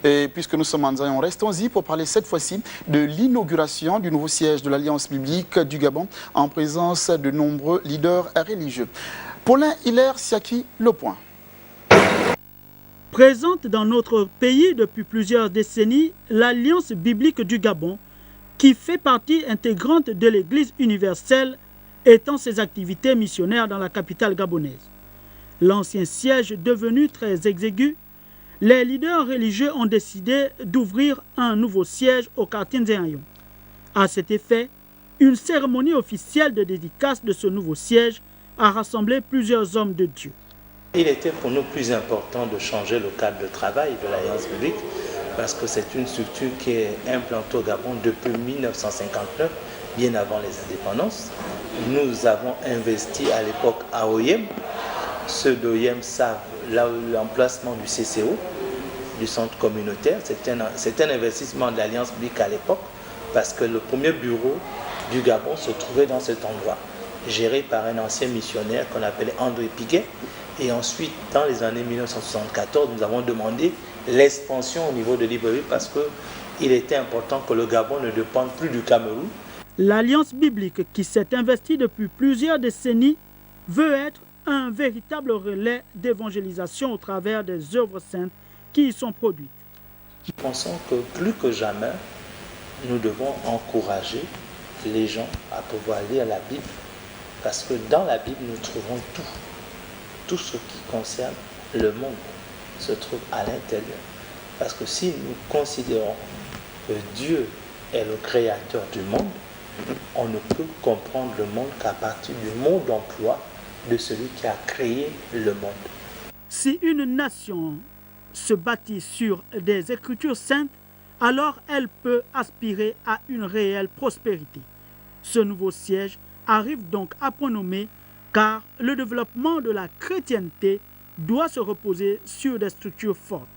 Et puisque nous sommes en Zaïon, restons-y pour parler cette fois-ci de l'inauguration du nouveau siège de l'Alliance biblique du Gabon en présence de nombreux leaders religieux. Paulin Hilaire Siaki, Le Point. Présente dans notre pays depuis plusieurs décennies, l'Alliance biblique du Gabon, qui fait partie intégrante de l'Église universelle, étend ses activités missionnaires dans la capitale gabonaise. L'ancien siège devenu très exigu, les leaders religieux ont décidé d'ouvrir un nouveau siège au quartier Nzéayon. À cet effet, une cérémonie officielle de dédicace de ce nouveau siège a rassemblé plusieurs hommes de Dieu. Il était pour nous plus important de changer le cadre de travail de l'Alliance biblique parce que c'est une structure qui est implantée au Gabon depuis 1959, bien avant les indépendances. Nous avons investi à l'époque à OIM. Ceux d'OIM savent l'emplacement du CCO, du centre communautaire. C'est un investissement de l'Alliance biblique à l'époque parce que le premier bureau du Gabon se trouvait dans cet endroit, géré par un ancien missionnaire qu'on appelait André Piguet. Et ensuite, dans les années 1974, nous avons demandé l'expansion au niveau de Libreville parce qu'il était important que le Gabon ne dépende plus du Cameroun. L'Alliance biblique, qui s'est investie depuis plusieurs décennies, veut être un véritable relais d'évangélisation au travers des œuvres saintes qui y sont produites. Nous pensons que plus que jamais, nous devons encourager les gens à pouvoir lire la Bible parce que dans la Bible, nous trouvons tout. Tout ce qui concerne le monde se trouve à l'intérieur. Parce que si nous considérons que Dieu est le créateur du monde, on ne peut comprendre le monde qu'à partir du mode d'emploi de celui qui a créé le monde. Si une nation se bâtit sur des écritures saintes, alors elle peut aspirer à une réelle prospérité. Ce nouveau siège arrive donc à point nommé car le développement de la chrétienté doit se reposer sur des structures fortes.